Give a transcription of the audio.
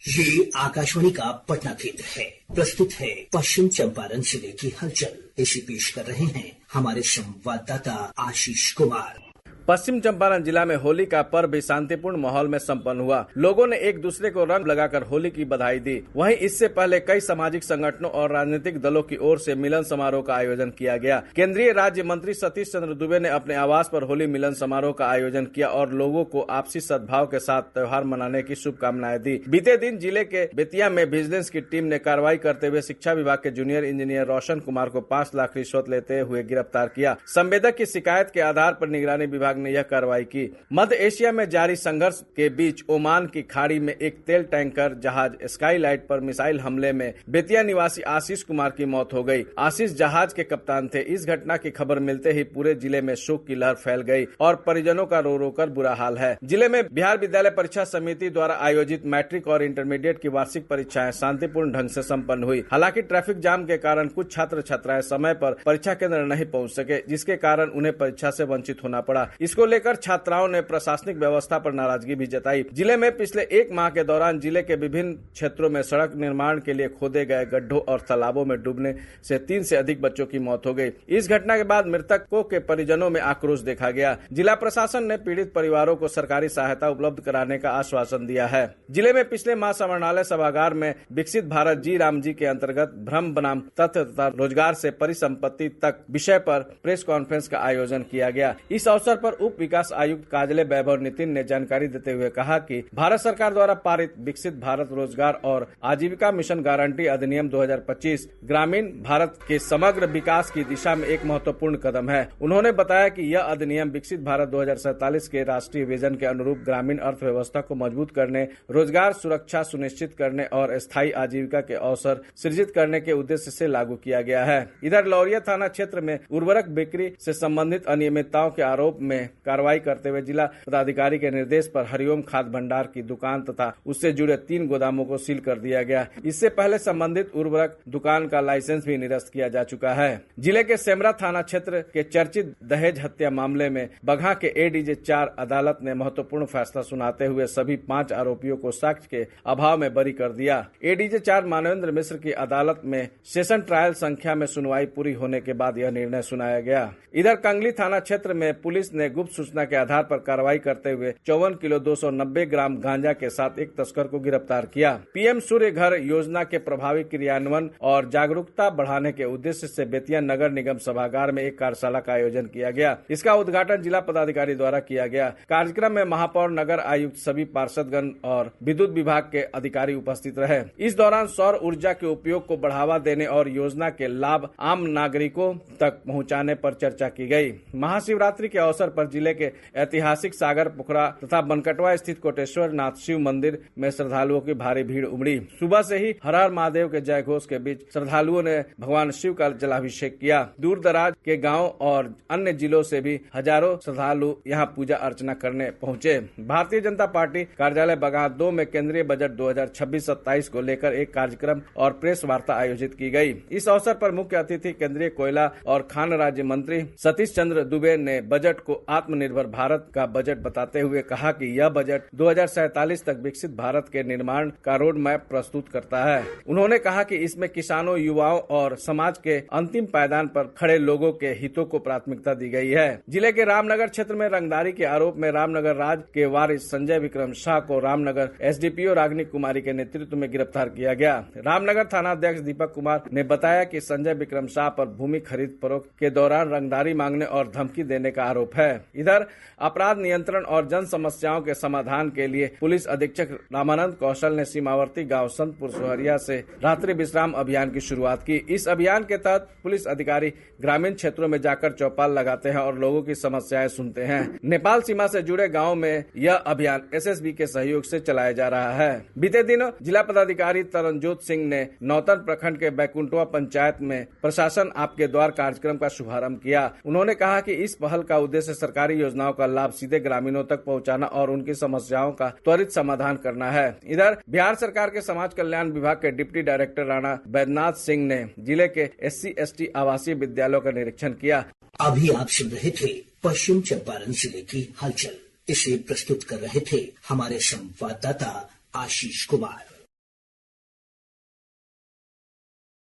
ये आकाशवाणी का पटना केंद्र है। प्रस्तुत है पश्चिम चंपारण जिले की हलचल। इसे पेश कर रहे हैं हमारे संवाददाता आशीष कुमार। पश्चिम चंपारण जिला में होली का पर्व भी शांतिपूर्ण माहौल में संपन्न हुआ। लोगों ने एक दूसरे को रंग लगाकर होली की बधाई दी। वहीं इससे पहले कई सामाजिक संगठनों और राजनीतिक दलों की ओर से मिलन समारोह का आयोजन किया गया। केंद्रीय राज्य मंत्री सतीश चंद्र दुबे ने अपने आवास पर होली मिलन समारोह का आयोजन किया और लोगों को आपसी सद्भाव के साथ त्योहार मनाने की शुभकामनाएं दी। बीते दिन जिले के बेतिया में विजिलेंस की टीम ने कार्रवाई करते हुए शिक्षा विभाग के जूनियर इंजीनियर रोशन कुमार को 5 लाख रिश्वत लेते हुए गिरफ्तार किया। संवेदक की शिकायत के आधार पर निगरानी विभाग ने यह कार्रवाई की। मध्य एशिया में जारी संघर्ष के बीच ओमान की खाड़ी में एक तेल टैंकर जहाज स्काईलाइट पर मिसाइल हमले में बेतिया निवासी आशीष कुमार की मौत हो गई। आशीष जहाज के कप्तान थे। इस घटना की खबर मिलते ही पूरे जिले में शोक की लहर फैल गई और परिजनों का रो रो कर बुरा हाल है। जिले में बिहार विद्यालय परीक्षा समिति द्वारा आयोजित मैट्रिक और इंटरमीडिएट की वार्षिक परीक्षाएं शांतिपूर्ण ढंग से संपन्न हुई। हालांकि ट्रैफिक जाम के कारण कुछ छात्र छात्राएं समय पर परीक्षा केंद्र नहीं पहुंच सके, जिसके कारण उन्हें परीक्षा से वंचित होना पड़ा। इसको लेकर छात्राओं ने प्रशासनिक व्यवस्था पर नाराजगी भी जताई। जिले में पिछले 1 माह के दौरान जिले के विभिन्न क्षेत्रों में सड़क निर्माण के लिए खोदे गए गड्ढों और तालाबों में डूबने से 3 से अधिक बच्चों की मौत हो गई। इस घटना के बाद मृतकों के परिजनों में आक्रोश देखा गया। जिला प्रशासन ने पीड़ित परिवारों को सरकारी सहायता उपलब्ध कराने का आश्वासन दिया है। जिले में पिछले माह समाहरणालय सभागार में विकसित भारत जी राम जी के अंतर्गत भ्रम बनाम तथ्य तथा रोजगार से परिसंपत्ति तक विषय पर प्रेस कॉन्फ्रेंस का आयोजन किया गया। इस अवसर पर उप विकास आयुक्त काजले वैभव नितिन ने जानकारी देते हुए कहा कि भारत सरकार द्वारा पारित विकसित भारत रोजगार और आजीविका मिशन गारंटी अधिनियम 2025 ग्रामीण भारत के समग्र विकास की दिशा में एक महत्वपूर्ण कदम है। उन्होंने बताया कि यह अधिनियम विकसित भारत 2047 के राष्ट्रीय विजन के अनुरूप ग्रामीण अर्थव्यवस्था को मजबूत करने, रोजगार सुरक्षा सुनिश्चित करने और स्थायी आजीविका के अवसर सृजित करने के उद्देश्य से लागू किया गया है। इधर लौरिया थाना क्षेत्र में उर्वरक बिक्री से संबंधित अनियमितताओं के आरोप में कार्रवाई करते हुए जिला पदाधिकारी के निर्देश पर हरिओम खाद्य भंडार की दुकान तथा उससे जुड़े 3 गोदामों को सील कर दिया गया। इससे पहले संबंधित उर्वरक दुकान का लाइसेंस भी निरस्त किया जा चुका है। जिले के सेमरा थाना क्षेत्र के चर्चित दहेज हत्या मामले में बगहा के एडीजे 4 अदालत ने महत्वपूर्ण फैसला सुनाते हुए सभी 5 आरोपियों को साक्ष्य के अभाव में बरी कर दिया। एडीजे 4 मानवेंद्र मिश्र की अदालत में सेशन ट्रायल संख्या में सुनवाई पूरी होने के बाद यह निर्णय सुनाया गया। इधर कंगली थाना क्षेत्र में पुलिस ने गुप्त सूचना के आधार पर कार्रवाई करते हुए 54 किलो 290 ग्राम गांजा के साथ एक तस्कर को गिरफ्तार किया। पीएम सूर्य घर योजना के प्रभावी क्रियान्वयन और जागरूकता बढ़ाने के उद्देश्य से बेतिया नगर निगम सभागार में एक कार्यशाला का आयोजन किया गया। इसका उद्घाटन जिला पदाधिकारी द्वारा किया गया। कार्यक्रम में महापौर, नगर आयुक्त, सभी पार्षदगण और विद्युत विभाग के अधिकारी उपस्थित रहे। इस दौरान सौर ऊर्जा के उपयोग को बढ़ावा देने और योजना के लाभ आम नागरिकों तक पहुँचाने पर चर्चा की गयी। महाशिवरात्रि के अवसर पर जिले के ऐतिहासिक सागर पोखरा तथा बनकटवा स्थित कोटेश्वर नाथ शिव मंदिर में श्रद्धालुओं की भारी भीड़ उमड़ी। सुबह से ही हर हर महादेव के जय घोष के बीच श्रद्धालुओं ने भगवान शिव का जलाभिषेक किया। दूर दराज के गांव और अन्य जिलों से भी हजारों श्रद्धालु यहां पूजा अर्चना करने पहुंचे। भारतीय जनता पार्टी कार्यालय बगहा 2 में केंद्रीय बजट 2026-27 को लेकर एक कार्यक्रम और प्रेस वार्ता आयोजित की गई। इस अवसर पर मुख्य अतिथि केंद्रीय कोयला और खान राज्य मंत्री सतीश चंद्र दुबे ने बजट को आत्मनिर्भर भारत का बजट बताते हुए कहा कि यह बजट 2047 तक विकसित भारत के निर्माण का रोड मैप प्रस्तुत करता है। उन्होंने कहा कि इसमें किसानों, युवाओं और समाज के अंतिम पायदान पर खड़े लोगों के हितों को प्राथमिकता दी गई है। जिले के रामनगर क्षेत्र में रंगदारी के आरोप में रामनगर राज के वारिस संजय विक्रम शाह को रामनगर एसडीपीओ रागिनी कुमारी के नेतृत्व में गिरफ्तार किया गया। रामनगर थाना अध्यक्ष दीपक कुमार ने बताया कि संजय विक्रम शाह पर भूमि खरीद फरोख्त के दौरान रंगदारी मांगने और धमकी देने का आरोप है। इधर अपराध नियंत्रण और जन समस्याओं के समाधान के लिए पुलिस अधीक्षक रामानंद कौशल ने सीमावर्ती गांव संतपुर सोहरिया से रात्रि विश्राम अभियान की शुरुआत की। इस अभियान के तहत पुलिस अधिकारी ग्रामीण क्षेत्रों में जाकर चौपाल लगाते हैं और लोगों की समस्याएं सुनते हैं। नेपाल सीमा से जुड़े गाँव में यह अभियान एसएसबी के सहयोग से चलाया जा रहा है। बीते दिनों जिला पदाधिकारी तरनजोत सिंह ने नौतन प्रखंड के बैकुंठवा पंचायत में प्रशासन आपके द्वार कार्यक्रम का शुभारंभ किया। उन्होंने कहा कि इस पहल का उद्देश्य सरकारी योजनाओं का लाभ सीधे ग्रामीणों तक पहुंचाना और उनकी समस्याओं का त्वरित समाधान करना है। इधर बिहार सरकार के समाज कल्याण विभाग के डिप्टी डायरेक्टर राणा बैद्यनाथ सिंह ने जिले के SC/ST आवासीय विद्यालयों का निरीक्षण किया। अभी आप सुन रहे थे पश्चिम चंपारण जिले की हलचल। इसे प्रस्तुत कर रहे थे हमारे संवाददाता आशीष कुमार।